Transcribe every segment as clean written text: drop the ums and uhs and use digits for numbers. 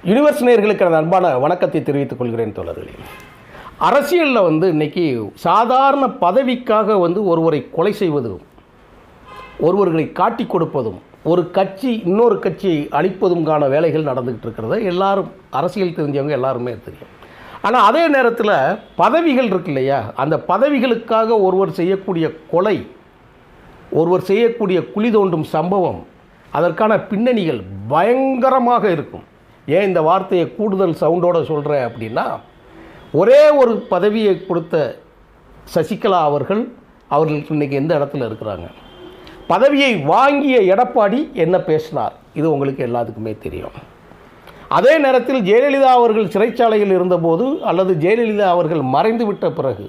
Universe நேயர்களுக்கு அன்பான வணக்கத்தை தெரிவித்துக் கொள்கிறேன் தோழர்களே. அரசியலில் இன்றைக்கி சாதாரண பதவிக்காக ஒருவரை கொலை செய்வதும், ஒருவர்களை காட்டி கொடுப்பதும், ஒரு கட்சி இன்னொரு கட்சியை அழிப்பதும்கான வேலைகள் நடந்துக்கிட்டு இருக்கிறத எல்லாரும் அரசியல் தெரிஞ்சவங்க எல்லாருமே தெரியும். ஆனால் அதே நேரத்தில் பதவிகள் இருக்கு இல்லையா, அந்த பதவிகளுக்காக ஒருவர் செய்யக்கூடிய கொலை, ஒருவர் செய்யக்கூடிய குழி தோண்டும் சம்பவம், அதற்கான பின்னணிகள் பயங்கரமாக இருக்கும். ஏன் இந்த வார்த்தையை கூடுதல் சவுண்டோடு சொல்கிறேன் அப்படின்னா, ஒரே ஒரு பதவியை கொடுத்த சசிகலா அவர்களுக்கு இன்றைக்கி எந்த இடத்துல இருக்கிறாங்க, பதவியை வாங்கிய எடப்பாடி என்ன பேசினார், இது உங்களுக்கு எல்லாத்துக்குமே தெரியும். அதே நேரத்தில் ஜெயலலிதா அவர்கள் சிறைச்சாலையில் இருந்தபோது அல்லது ஜெயலலிதா அவர்கள் மறைந்து விட்ட பிறகு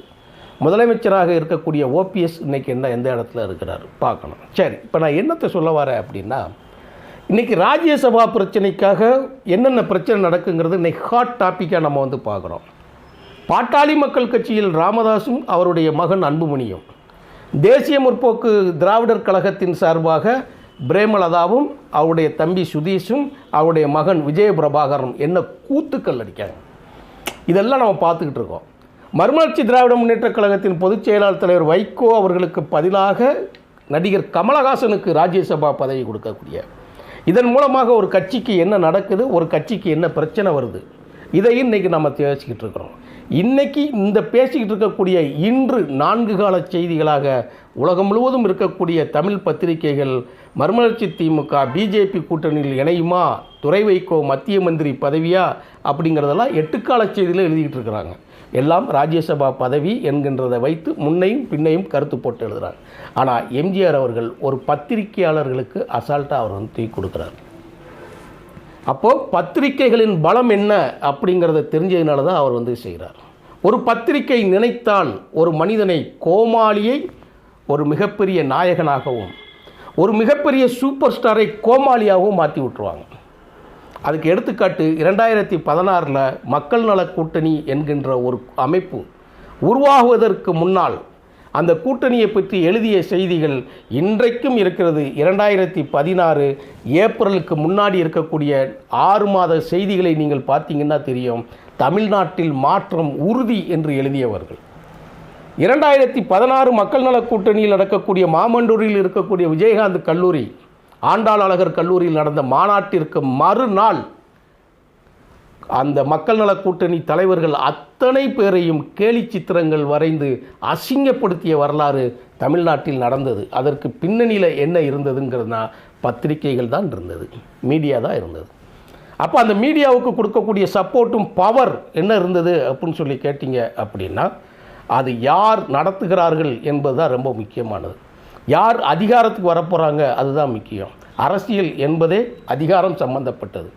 முதலமைச்சராக இருக்கக்கூடிய ஓபிஎஸ் இன்றைக்கி எந்த இடத்துல இருக்கிறார் பார்க்கணும். சரி, இப்போ நான் என்னத்தை சொல்ல வரேன் அப்படின்னா, இன்றைக்கி ராஜ்யசபா பிரச்சனைக்காக என்னென்ன பிரச்சனை நடக்குங்கிறது இன்றைக்கி ஹாட் டாப்பிக்காக நம்ம பார்க்குறோம். பாட்டாளி மக்கள் கட்சியில் ராமதாஸும் அவருடைய மகன் அன்புமணியும், தேசிய முற்போக்கு திராவிடர் கழகத்தின் சார்பாக பிரேமலதாவும் அவருடைய தம்பி சுதீஷும் அவருடைய மகன் விஜயபிரபாகரும் என்ன கூத்துக்கள் அடிக்காங்க, இதெல்லாம் நம்ம பார்த்துக்கிட்டு இருக்கோம். மறுமலர்ச்சி திராவிட முன்னேற்ற கழகத்தின் பொதுச் செயலாளர் தலைவர் வைகோ அவர்களுக்கு பதிலாக நடிகர் கமலஹாசனுக்கு ராஜ்யசபா பதவி கொடுக்கக்கூடிய, இதன் மூலமாக ஒரு கட்சிக்கு என்ன நடக்குது, ஒரு கட்சிக்கு என்ன பிரச்சனை வருது, இதையும் இன்றைக்கி நம்ம பேசிக்கிட்டு இருக்கிறோம். இன்றைக்கி இந்த பேசிக்கிட்டு இருக்கக்கூடிய இன்று 4 கால செய்திகளாக உலகம் முழுவதும் இருக்கக்கூடிய தமிழ் பத்திரிகைகள் மறுமலர்ச்சி திமுக பிஜேபி கூட்டணியில் இணையுமா, துரை வைகோ மத்திய மந்திரி பதவியா அப்படிங்கிறதெல்லாம் 8 கால செய்தியில் எழுதிக்கிட்டு இருக்கிறாங்க. எல்லாம் ராஜ்யசபா பதவி என்கின்றதை வைத்து முன்னையும் பின்னையும் கருத்து போட்டு எழுதுகிறார். ஆனால் எம்ஜிஆர் அவர்கள் ஒரு பத்திரிகையாளர்களுக்கு அசால்ட்டாக அவர் தூக்கி கொடுக்குறார். அப்போது பத்திரிகைகளின் பலம் என்ன அப்படிங்கிறத தெரிஞ்சதுனால தான் அவர் செய்கிறார். ஒரு பத்திரிகை நினைத்தால் ஒரு மனிதனை, கோமாளியை ஒரு மிகப்பெரிய நாயகனாகவும், ஒரு மிகப்பெரிய சூப்பர் ஸ்டாரை கோமாளியாகவும் மாற்றி விட்டுருவாங்க. அதுக்கு எடுத்துக்காட்டு 2016 மக்கள் நல கூட்டணி என்கின்ற ஒரு அமைப்பு உருவாகுவதற்கு முன்னால் அந்த கூட்டணியை பற்றி எழுதிய செய்திகள் இன்றைக்கும் இருக்கிறது. 2016 ஏப்ரலுக்கு முன்னாடி இருக்கக்கூடிய 6 மாத செய்திகளை நீங்கள் பார்த்தீங்கன்னா தெரியும். தமிழ்நாட்டில் மாற்றம் உறுதி என்று எழுதியவர்கள். 2016 மக்கள் நல கூட்டணியில் நடக்கக்கூடிய மாமண்டூரில் இருக்கக்கூடிய விஜயகாந்த் கல்லூரி, ஆண்டாள் அழகர் கல்லூரியில் நடந்த மாநாட்டிற்கு மறுநாள் அந்த மக்கள் நல கூட்டணி தலைவர்கள் அத்தனை பேரையும் கேலி சித்திரங்கள் வரைந்து அசிங்கப்படுத்திய வரலாறு தமிழ்நாட்டில் நடந்தது. அதற்கு பின்னணியில் என்ன இருந்ததுங்கிறதுனா பத்திரிகைகள் தான் இருந்தது, மீடியா தான் இருந்தது. அப்போ அந்த மீடியாவுக்கு கொடுக்கக்கூடிய சப்போர்ட்டும் பவர் என்ன இருந்தது அப்படின்னு சொல்லி கேட்டிங்க அப்படின்னா, அது யார் நடத்துகிறார்கள் என்பது தான் ரொம்ப முக்கியமானது. யார் அதிகாரத்துக்கு வரப்போகிறாங்க அதுதான் முக்கியம். அரசியல் என்பதே அதிகாரம் சம்பந்தப்பட்டது.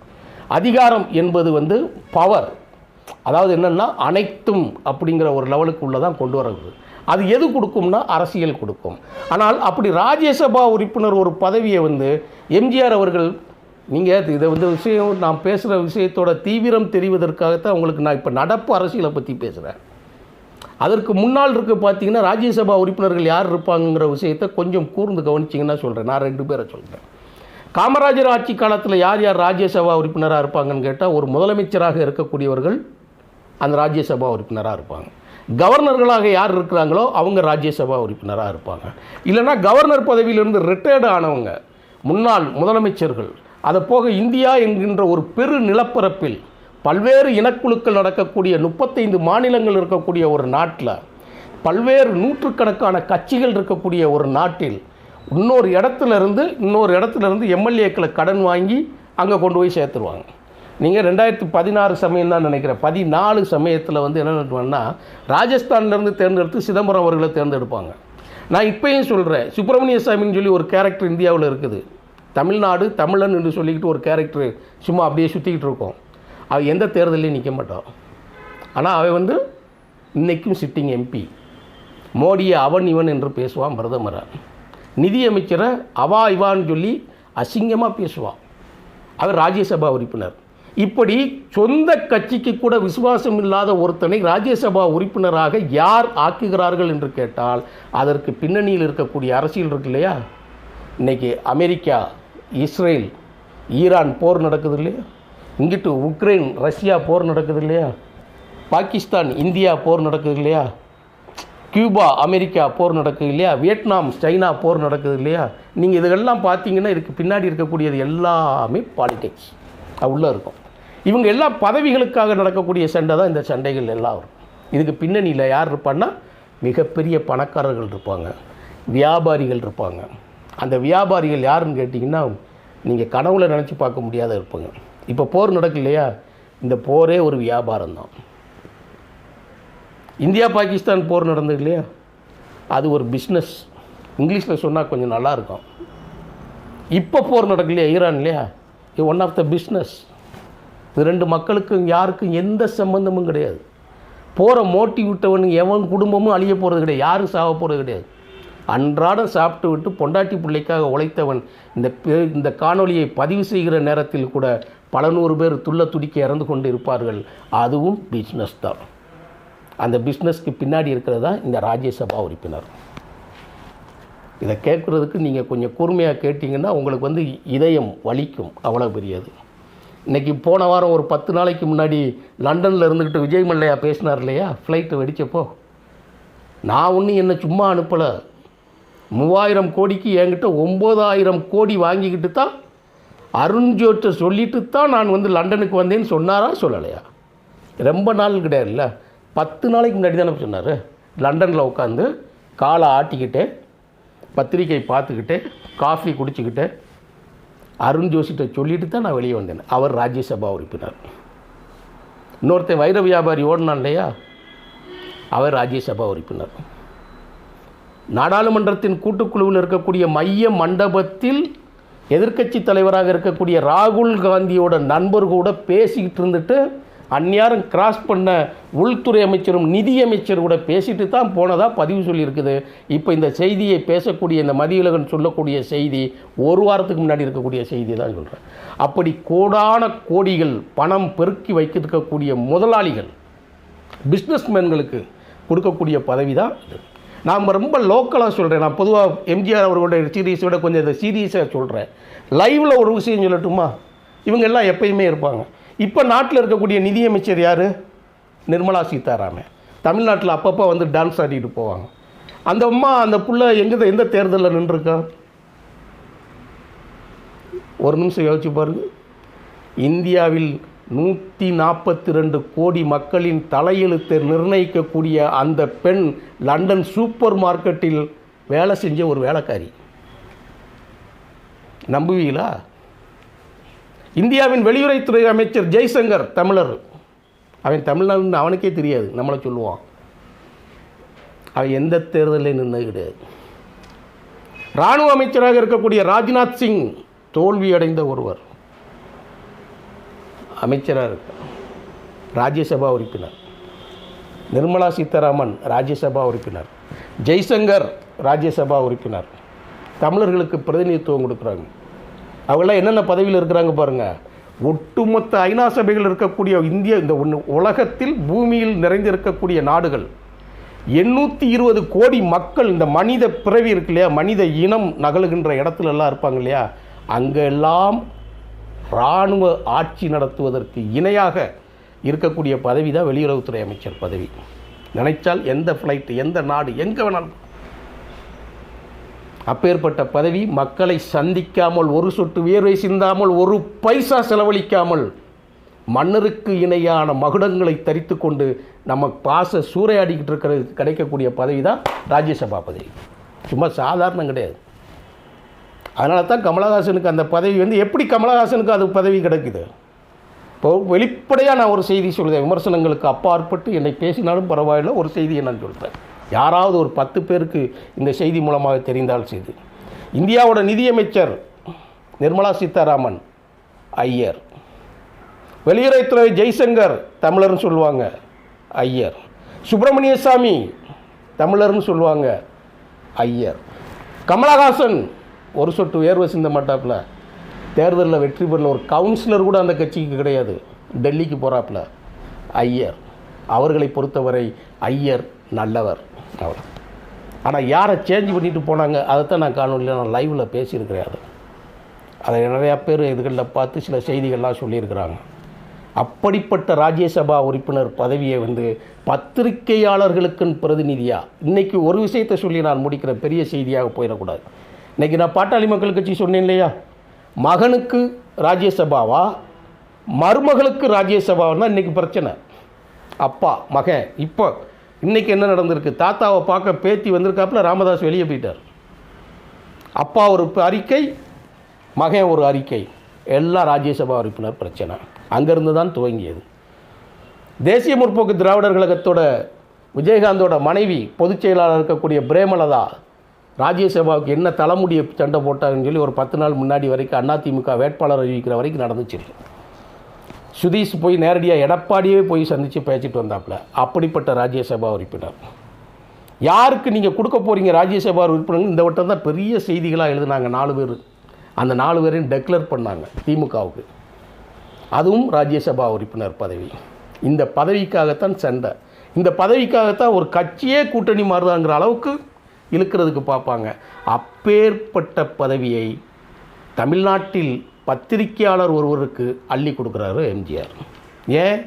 அதிகாரம் என்பது பவர், அதாவது என்னென்னா அனைத்தும் அப்படிங்கிற ஒரு லெவலுக்கு உள்ளே தான் கொண்டு வரது. அது எது கொடுக்கும்னா அரசியல் கொடுக்கும். ஆனால் அப்படி ராஜ்யசபா உறுப்பினர் ஒரு பதவியை எம்ஜிஆர் அவர்கள், நீங்கள் இதை விஷயம் நான் பேசுகிற விஷயத்தோட தீவிரம் தெரிவதற்காகத்தான் உங்களுக்கு நான் இப்போ நடப்பு அரசியலை பற்றி பேசுகிறேன். அதற்கு முன்னால் பார்த்தீங்கன்னா ராஜ்யசபா உறுப்பினர்கள் யார் இருப்பாங்கிற விஷயத்தை கொஞ்சம் கூர்ந்து கவனிச்சிங்கன்னா சொல்கிறேன். நான் 2 பேரை சொல்கிறேன். காமராஜர் ஆட்சி காலத்தில் யார் யார் ராஜ்யசபா உறுப்பினராக இருப்பாங்கன்னு கேட்டால், ஒரு முதலமைச்சராக இருக்கக்கூடியவர்கள் அந்த ராஜ்யசபா உறுப்பினராக இருப்பாங்க. கவர்னர்களாக யார் இருக்கிறாங்களோ அவங்க ராஜ்யசபா உறுப்பினராக இருப்பாங்க. இல்லைனா கவர்னர் பதவியிலிருந்து ரிட்டையர்டு ஆனவங்க, முன்னாள் முதலமைச்சர்கள். அதை போக இந்தியா என்கின்ற ஒரு பெரு நிலப்பரப்பில் பல்வேறு இனக்குழுக்கள் நடக்கக்கூடிய 35 மாநிலங்கள் இருக்கக்கூடிய ஒரு நாட்டில், பல்வேறு நூற்றுக்கணக்கான கட்சிகள் இருக்கக்கூடிய ஒரு நாட்டில் இன்னொரு இடத்துலேருந்து எம்எல்ஏக்களை கடன் வாங்கி அங்கே கொண்டு போய் சேர்த்துருவாங்க. நீங்கள் 2016 சமயம் தான் நினைக்கிறேன், 14 சமயத்தில் என்ன பண்ணுவாங்கன்னா, ராஜஸ்தான்லேருந்து தேர்ந்தெடுத்து சிதம்பரம் அவர்களை தேர்ந்தெடுப்பாங்க. நான் இப்போயும் சொல்கிறேன், சுப்பிரமணிய சாமின்னு சொல்லி ஒரு கேரக்டர் இந்தியாவில் இருக்குது. தமிழ்நாடு தமிழன் என்று சொல்லிக்கிட்டு ஒரு கேரக்டர் சும்மா அப்படியே சுற்றிக்கிட்டு இருக்கோம். அவன் எந்த தேர்தலையும் நிற்க மாட்டான். ஆனால் அவன் இன்றைக்கும் சிட்டிங் எம்பி. மோடியை அவன் இவன் என்று பேசுவான் பிரதமரை. நிதியமைச்சரை அவா இவான்னு சொல்லி அசிங்கமாக பேசுவான். அவர் ராஜ்யசபா உறுப்பினர். இப்படி சொந்த கட்சிக்கு கூட விசுவாசம் இல்லாத ஒருத்தனை ராஜ்யசபா உறுப்பினராக யார் ஆக்குகிறார்கள் என்று கேட்டால், அதற்கு பின்னணியில் இருக்கக்கூடிய அரசியல் இருக்கு இல்லையா. இன்றைக்கி அமெரிக்கா, இஸ்ரேல், ஈரான் போர் நடக்குது இல்லையா. இங்கிட்டு உக்ரைன் ரஷ்யா போர் நடக்குது இல்லையா, பாகிஸ்தான் இந்தியா போர் நடக்குது இல்லையா, கியூபா அமெரிக்கா போர் நடக்குது இல்லையா, வியட்நாம் சைனா போர் நடக்குது இல்லையா. நீங்கள் இதெல்லாம் பார்த்தீங்கன்னா இதுக்கு பின்னாடி இருக்கக்கூடியது எல்லாமே பாலிடிக்ஸ் உள்ளே இருக்கும். இவங்க எல்லாம் பதவிகளுக்காக நடக்கக்கூடிய சண்டை தான் இந்த சண்டைகள் எல்லாம் வரும். இதுக்கு பின்னணியில் யார் இருப்பான்னா மிகப்பெரிய பணக்காரர்கள் இருப்பாங்க, வியாபாரிகள் இருப்பாங்க. அந்த வியாபாரிகள் யாருன்னு கேட்டிங்கன்னா நீங்கள் கனவுல நினச்சி பார்க்க முடியாத இருப்பாங்க. இப்போ போர் நடக்கு இல்லையா, இந்த போரே ஒரு வியாபாரம் தான். இந்தியா பாகிஸ்தான் போர் நடந்தது இல்லையா, அது ஒரு பிஸ்னஸ். இங்கிலீஷில் சொன்னால் கொஞ்சம் நல்லாயிருக்கும். இப்போ போர் நடக்கு இல்லையா ஈரான் இல்லையா, இது ஒன் ஆஃப் த பிஸ்னஸ். இது ரெண்டு மக்களுக்கும் யாருக்கும் எந்த சம்பந்தமும் கிடையாது. போகிற மோட்டி விட்டவனுக்கு எவன் குடும்பமும் அழிய போகிறது கிடையாது, யாரும் சாக போகிறது கிடையாது. அன்றாடம் சாப்பிட்டு விட்டு பொண்டாட்டி பிள்ளைக்காக உழைத்தவன் இந்த காணொலியை பதிவு செய்கிற நேரத்தில் கூட பல நூறு பேர் துள்ள துடிக்க இறந்து கொண்டு இருப்பார்கள். அதுவும் பிஸ்னஸ் தான். அந்த பிஸ்னஸ்க்கு பின்னாடி இருக்கிறது தான் இந்த ராஜ்யசபா உறுப்பினர். இதை கேட்குறதுக்கு நீங்கள் கொஞ்சம் கூர்மையாக கேட்டிங்கன்னா உங்களுக்கு வந்து இதயம் வலிக்கும், அவ்வளோ பெரியது. இன்றைக்கி போன வாரம் ஒரு 10 நாளைக்கு முன்னாடி லண்டனில் இருந்துக்கிட்டு விஜய் மல்லையா பேசினார் இல்லையா, ஃப்ளைட்டு வெடித்தப்போ. நான் ஒன்றும் என்னை சும்மா அனுப்பலை, 3000 கோடிக்கு என்கிட்ட 9000 கோடி வாங்கிக்கிட்டு தான் அருண்ஜோட்டை சொல்லிட்டு தான் நான் வந்து லண்டனுக்கு வந்தேன்னு சொன்னாரா சொல்லலையா? ரொம்ப நாள் கிடையாதுல்ல, 10 நாளைக்கு முன்னாடி தானே சொன்னார். லண்டனில் உட்காந்து காலை ஆட்டிக்கிட்டே பத்திரிக்கை பார்த்துக்கிட்டே காஃபி குடிச்சிக்கிட்டே அருண் ஜோஷிட்ட சொல்லிட்டு தான் நான் வெளியே வந்தேன். அவர் ராஜ்யசபா உறுப்பினர். இன்னொருத்தன் வைர வியாபாரி ஓடினான் இல்லையா, அவர் ராஜ்யசபா உறுப்பினர். நாடாளுமன்றத்தின் கூட்டுக்குழுவில் இருக்கக்கூடிய மைய மண்டபத்தில் எதிர்க்கட்சி தலைவராக இருக்கக்கூடிய ராகுல் காந்தியோட நண்பர் கூட பேசிக்கிட்டு இருந்துட்டு அந்நியாரம் கிராஸ் பண்ண உள்துறை அமைச்சரும் நிதியமைச்சர் கூட பேசிட்டு தான் போனதாக பதிவு சொல்லியிருக்குது. இப்போ இந்த செய்தியை பேசக்கூடிய இந்த மதியழகன் சொல்லக்கூடிய செய்தி ஒரு வாரத்துக்கு முன்னாடி இருக்கக்கூடிய செய்தி தான் சொல்கிறேன். அப்படி கோடான கோடிகள் பணம் பெருக்கி வைக்கக்கூடிய முதலாளிகள், பிஸ்னஸ்மேன்களுக்கு கொடுக்கக்கூடிய பதவி தான் இது. நான் ரொம்ப லோக்கலாக சொல்கிறேன். நான் பொதுவாக எம்ஜிஆர் அவர்களுடைய சீரீஸோட கொஞ்சம் இதை சீரியஸாக சொல்கிறேன். லைவில் ஒரு விஷயம் சொல்லட்டுமா, இவங்க எல்லாம் எப்பயுமே இருப்பாங்க. இப்போ நாட்டில் இருக்கக்கூடிய நிதியமைச்சர் யார்? நிர்மலா சீதாராமன். தமிழ்நாட்டில் அப்பப்போ வந்து டான்ஸ் ஆடிட்டு போவாங்க. அந்த அம்மா அந்த புள்ள எந்த தேர்தலில் நின்றுருக்கா? ஒரு நிமிஷம் யோசிச்சு பாருங்கள். இந்தியாவில் 142 கோடி மக்களின் தலையெழுத்தை நிர்ணயிக்கக்கூடிய அந்த பெண் லண்டன் சூப்பர் மார்க்கெட்டில் வேலை செஞ்ச ஒரு வேலைக்காரி. நம்புவீங்களா? இந்தியாவின் வெளியுறவுத்துறை அமைச்சர் ஜெய்சங்கர் தமிழர். அவன் தமிழ்நாடுன்னு அவனுக்கே தெரியாது, நம்மளை சொல்லுவான். அவன் எந்த தேர்தலில் நின்று கிடையாது. இராணுவ அமைச்சராக இருக்கக்கூடிய ராஜ்நாத் சிங் தோல்வி அடைந்த ஒருவர் அமைச்சராக இருக்க, ராஜ்யசபா உறுப்பினர். நிர்மலா சீதாராமன் ராஜ்யசபா உறுப்பினர். ஜெய்சங்கர் ராஜ்யசபா உறுப்பினர். தமிழர்களுக்கு பிரதிநிதித்துவம் கொடுக்குறாங்க. அவங்களாம் என்னென்ன பதவியில் இருக்கிறாங்க பாருங்கள். ஒட்டுமொத்த ஐநா சபைகள் இருக்கக்கூடிய இந்த உலகத்தில் பூமியில் நிறைந்திருக்கக்கூடிய நாடுகள் 820 கோடி மக்கள், இந்த மனித பிறவி இருக்கு இல்லையா, மனித இனம் நகழுகின்ற இடத்துலலாம் இருப்பாங்க இல்லையா, அங்கெல்லாம் இராணுவ ஆட்சி நடத்துவதற்கு இணையாக இருக்கக்கூடிய பதவி தான் வெளியுறவுத்துறை அமைச்சர் பதவி. நினைச்சால் எந்த ஃப்ளைட்டு, எந்த நாடு, எங்கே வேணாலும். அப்பேற்பட்ட பதவி மக்களை சந்திக்காமல், ஒரு சொட்டு வியர்வை சிந்தாமல், ஒரு பைசா செலவழிக்காமல், மன்னருக்கு இணையான மகுடங்களை தரித்து கொண்டு நம்ம பாச சூறையாடிக்கிட்டு இருக்கிறது கிடைக்கக்கூடிய பதவி தான் ராஜ்யசபா பதவி. சும்மா சாதாரணம் கிடையாது. அதனால தான் கமலஹாசனுக்கு அந்த பதவி வந்து, எப்படி கமலஹாசனுக்கு அது பதவி கிடைக்குது? இப்போது வெளிப்படையாக நான் ஒரு செய்தி சொல்கிறேன். விமர்சனங்களுக்கு அப்பாற்பட்டு என்னை பேசினாலும் பரவாயில்லை, ஒரு செய்தியை நான் சொல்கிறேன். யாராவது ஒரு 10 பேருக்கு இந்த செய்தி மூலமாக தெரிந்தால் செய்தி. இந்தியாவோட நிதியமைச்சர் நிர்மலா சீதாராமன் ஐயர். வெளியுறவுத்துறை ஜெய்சங்கர் தமிழர்னு சொல்லுவாங்க, ஐயர். சுப்பிரமணிய சாமி தமிழர்னு சொல்லுவாங்க, ஐயர். கமலஹாசன் ஒரு சொட்டு வேர்வை சிந்த மாட்டாப்புல, தேர்தலில் வெற்றி பெறல, ஒரு கவுன்சிலர் கூட அந்த கட்சிக்கு கிடையாது, டெல்லிக்கு போகிறாப்புல, ஐயர். அவர்களை பொறுத்தவரை ஐயர் நல்லவர் அவ்வளோ. ஆனால் யாரை சேஞ்ச் பண்ணிட்டு போனாங்க அதைத்தான் நான் காணொலியில் நான் லைவில் பேசியிருக்கிறேன். அதை நிறையா பேர் இதுகளில் பார்த்து சில செய்திகள்லாம் சொல்லியிருக்கிறாங்க. அப்படிப்பட்ட ராஜ்யசபா உறுப்பினர் பதவியை வந்து பத்திரிகையாளர்களுக்குன்னு பிரதிநிதியாக இன்றைக்கி ஒரு விஷயத்தை சொல்லி நான் முடிக்கிற பெரிய செய்தியாக போயிடக்கூடாது. இன்றைக்கி நான் பாட்டாளி மக்கள் கட்சி சொன்னேன் இல்லையா, மகனுக்கு ராஜ்யசபாவா மருமகளுக்கு ராஜ்யசபாவா தான் இன்றைக்கி பிரச்சனை. அப்பா மகன் இப்போ இன்றைக்கி என்ன நடந்திருக்கு, தாத்தாவை பார்க்க பேத்தி வந்திருக்காப்புல, ராமதாஸ் வெளியே போயிட்டார். அப்பா ஒரு அறிக்கை, மகன் ஒரு அறிக்கை, எல்லாம் ராஜ்யசபா உறுப்பினர் பிரச்சனை அங்கேருந்து தான் துவங்கியது. தேசிய முற்போக்கு திராவிடர் கழகத்தோட விஜயகாந்தோட மனைவி பொதுச் செயலாளர் இருக்கக்கூடிய பிரேமலதா ராஜ்யசபாவுக்கு என்ன தலைமுடியை சண்டை போட்டாங்கன்னு சொல்லி ஒரு 10 நாள் முன்னாடி வரைக்கும் அதிமுக வேட்பாளர் அறிவிக்கிற வரைக்கும் நடந்துச்சு. சுதீஷ் போய் நேரடியாக எடப்பாடியே போய் சந்தித்து பேசிட்டு வந்தாப்புல. அப்படிப்பட்ட ராஜ்யசபா உறுப்பினர் யாருக்கு நீங்கள் கொடுக்க போகிறீங்க ராஜ்யசபா உறுப்பினர்? இந்த வட்டம் தான் பெரிய செய்திகளாக எழுதுனாங்க 4 பேர். அந்த 4 பேரையும் டெக்ளேர் பண்ணாங்க திமுகவுக்கு. அதுவும் ராஜ்யசபா உறுப்பினர் பதவி. இந்த பதவிக்காகத்தான் சண்டை, இந்த பதவிக்காகத்தான் ஒரு கட்சியே கூட்டணி மாறுதாங்கிற அளவுக்கு இழுக்கிறதுக்கு பார்ப்பாங்க. அப்பேற்பட்ட பதவியை தமிழ்நாட்டில் பத்திரிகையாளர் ஒருவருக்கு அள்ளி கொடுக்குறாரு எம்ஜிஆர். ஏன்?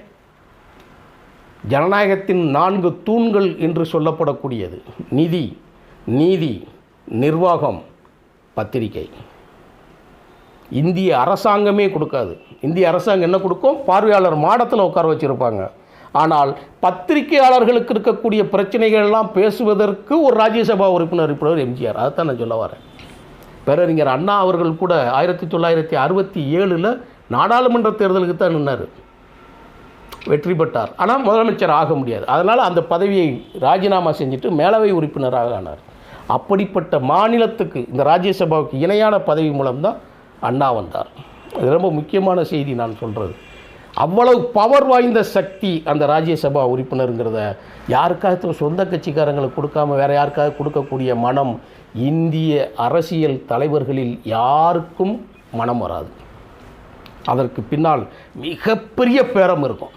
ஜனநாயகத்தின் 4 தூண்கள் என்று சொல்லப்படக்கூடியது நிதி, நீதி, நிர்வாகம், பத்திரிகை. இந்திய அரசாங்கமே கொடுக்காது. இந்திய அரசாங்கம் என்ன கொடுக்கும்? பார்வையாளர் மாடத்தில் உட்கார வச்சுருப்பாங்க. ஆனால் பத்திரிகையாளர்களுக்கு இருக்கக்கூடிய பிரச்சனைகள்லாம் பேசுவதற்கு ஒரு ராஜ்யசபா உறுப்பினர் இருப்பவர் எம்ஜிஆர். அதைத்தான் நான் சொல்ல வரேன். பேரறிஞர் அண்ணா அவர்கள் கூட 1967 நாடாளுமன்ற தேர்தலுக்கு தான் நின்னார், வெற்றி பெற்றார். ஆனால் முதலமைச்சர் ஆக முடியாது. அதனால் அந்த பதவியை ராஜினாமா செஞ்சுட்டு மேலவை உறுப்பினராக ஆனார். அப்படிப்பட்ட மாநிலத்துக்கு இந்த ராஜ்யசபாவுக்கு இணையான பதவி மூலம்தான் அண்ணா வந்தார். அது ரொம்ப முக்கியமான செய்தி நான் சொல்கிறது. அவ்வளவு பவர் வாய்ந்த சக்தி அந்த ராஜ்யசபா உறுப்பினருங்கிறத யாருக்காவது சொந்த கட்சிக்காரங்களுக்கு கொடுக்காம வேறு யாருக்காவது கொடுக்கக்கூடிய மனம் இந்திய அரசியல் தலைவர்களில் யாருக்கும் மனம் வராது. அதற்கு பின்னால் மிகப்பெரிய பேரம் இருக்கும்,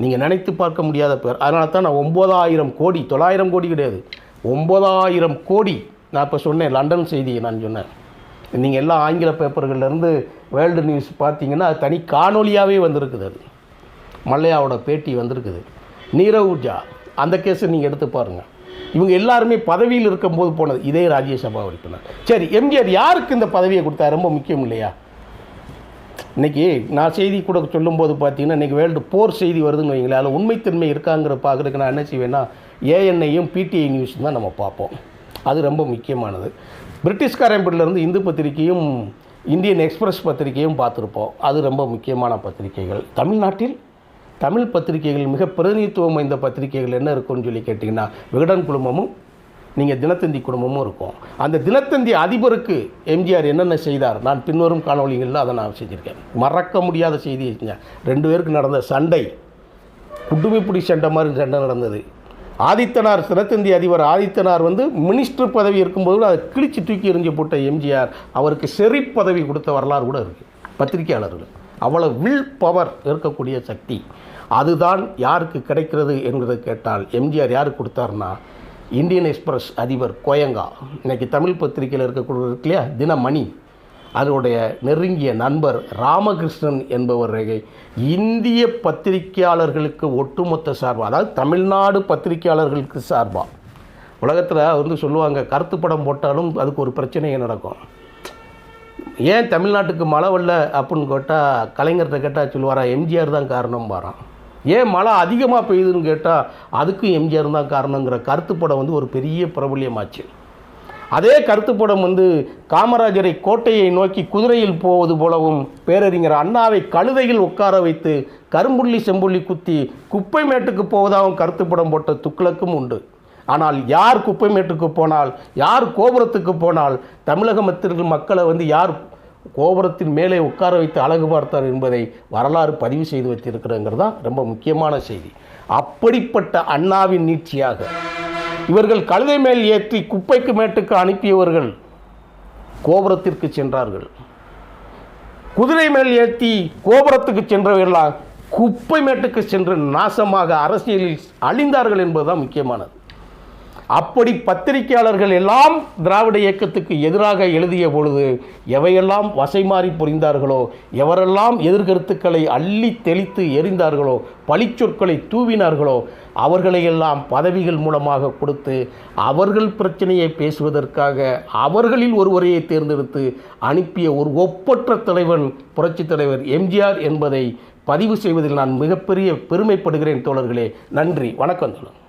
நீங்கள் நினைத்து பார்க்க முடியாத பேர். அதனால தான் நான் 9,000 கோடி, 900 கோடி கிடையாது, 9,000 கோடி. நான் இப்போ சொன்னேன், லண்டன் செய்தியை நான் சொன்னேன். நீங்கள் எல்லாம் ஆங்கில பேப்பர்கள்லேருந்து வேர்ல்டு நியூஸ் பார்த்தீங்கன்னா அது தனி காணொலியாகவே வந்திருக்குது. அது மல்லையாவோட பேட்டி வந்திருக்குது. நீரவ் ஜா அந்த கேஸை நீங்கள் எடுத்து பாருங்கள். இவங்க எல்லாருமே பதவியில் இருக்கும்போது போனது இதே ராஜ்யசபா உறுப்பினர். சரி, எம்ஜிஆர் யாருக்கு இந்த பதவியை கொடுத்தா? ரொம்ப முக்கியம் இல்லையா? இன்றைக்கி நான் செய்தி கூட சொல்லும்போது பார்த்தீங்கன்னா இன்றைக்கி வேர்ல்டு போர் செய்தி வருதுன்னு வைங்களேன், அதில் உண்மைத்தன்மை இருக்காங்கிற பார்க்குறதுக்கு நான் என்ன செய்வேன்னா ஏஎன்ஐயும் பிடிஐ நியூஸ் தான் நம்ம பார்ப்போம். அது ரொம்ப முக்கியமானது. பிரிட்டிஷ்காரம்பிலிருந்து இந்து பத்திரிகையும் இந்தியன் எக்ஸ்பிரஸ் பத்திரிகையும் பார்த்துருப்போம். அது ரொம்ப முக்கியமான பத்திரிகைகள். தமிழ்நாட்டில் தமிழ் பத்திரிகைகள் மிக பிரதிநிதித்துவம் வாய்ந்த பத்திரிகைகள் என்ன இருக்குன்னு சொல்லி கேட்டிங்கன்னா விகடன் குழுமமும் நீங்கள் தினத்தந்தி குடும்பமும் இருக்கும். அந்த தினத்தந்தி அதிபருக்கு எம்ஜிஆர் என்னென்ன செய்தார் நான் பின்வரும் காணொலிகளில் அதை நான் செஞ்சுருக்கேன். மறக்க முடியாத செய்தி செஞ்சேன். 2 பேருக்கு நடந்த சண்டை குடுமிப்பிடி சண்டை மாதிரி சண்டை நடந்தது. ஆதித்தனார் தினத்தந்தி அதிபர் ஆதித்தனார் மினிஸ்டர் பதவி இருக்கும்போது அதை கிழிச்சு தூக்கி எறிஞ்சு போட்ட எம்ஜிஆர் அவருக்கு ஷெரீப் பதவி கொடுத்த வரலாறு கூட இருக்குது. பத்திரிகையாளர்கள் அவ்வளோ வில் பவர் இருக்கக்கூடிய சக்தி அதுதான் யாருக்கு கிடைக்கிறது என்பதை கேட்டால் எம்ஜிஆர் யாருக்கு கொடுத்தாருன்னா இந்தியன் எக்ஸ்பிரஸ் அதிபர் கோயங்கா, இன்றைக்கி தமிழ் பத்திரிகையில் இருக்கக்கூடிய இருக்கு இல்லையா தினமணி, அதனுடைய நெருங்கிய நண்பர் ராமகிருஷ்ணன் என்பவரை இந்திய பத்திரிகையாளர்களுக்கு ஒட்டுமொத்த சார்பாக, அதாவது தமிழ்நாடு பத்திரிகையாளர்களுக்கு சார்பாக உலகத்தில் சொல்லுவாங்க கருத்து படம் போட்டாலும் அதுக்கு ஒரு பிரச்சனையே நடக்கும். ஏன் தமிழ்நாட்டுக்கு மழை வரல அப்படின்னு கேட்டால் கலைஞர்கிட்ட கேட்டால் சொல்லுவாரா எம்ஜிஆர் தான் காரணம் வரான். ஏன் மழை அதிகமாக பெய்யுதுன்னு கேட்டால் அதுக்கும் எம்ஜிஆர் தான் காரணங்கிற கருத்து படம் ஒரு பெரிய பிரபல்யமாச்சு. அதே கருத்துப்படம் காமராஜரை கோட்டையை நோக்கி குதிரையில் போவது போலவும் பேரறிஞர் அண்ணாவை கழுதையில் உட்கார வைத்து கரும்புள்ளி செம்புள்ளி குத்தி குப்பை மேட்டுக்கு போவதாகவும் கருத்துப்படம் போட்ட துக்ளக்கும் உண்டு. ஆனால் யார் குப்பை மேட்டுக்கு போனால், யார் கோபுரத்துக்கு போனால், தமிழக மக்களை யார் கோபுரத்தின் மேலே உட்கார வைத்து அழகு பார்த்தார் என்பதை வரலாறு பதிவு செய்து வைத்திருக்கிறதுங்கிறது தான் ரொம்ப முக்கியமான செய்தி. அப்படிப்பட்ட அண்ணாவின் நீட்சியாக இவர்கள் கழுதை மேல் ஏற்றி குப்பைக்கு மேட்டுக்கு அனுப்பியவர்கள் கோபுரத்திற்கு சென்றார்கள். குதிரை மேல் ஏற்றி கோபுரத்துக்கு சென்றவர்களால் குப்பை மேட்டுக்கு சென்று நாசமாக அரசியலில் அழிந்தார்கள் என்பதுதான் முக்கியமானது. அப்படி பத்திரிகையாளர்கள் எல்லாம் திராவிட இயக்கத்துக்கு எதிராக எழுதிய பொழுது எவையெல்லாம் வசைமாறி புரிந்தார்களோ, எவரெல்லாம் எதிர்கருத்துக்களை அள்ளி தெளித்து எறிந்தார்களோ, பழிச்சொற்களை தூவினார்களோ, அவர்களையெல்லாம் பதவிகள் மூலமாக கொடுத்து அவர்கள் பிரச்சனையை பேசுவதற்காக அவர்களில் ஒருவரையை தேர்ந்தெடுத்து அனுப்பிய ஒரு ஒப்பற்ற தலைவன் புரட்சித் தலைவர் எம்ஜிஆர் என்பதை பதிவு செய்வதில் நான் மிகப்பெரிய பெருமைப்படுகிறேன் தோழர்களே. நன்றி, வணக்கம் தோழர்.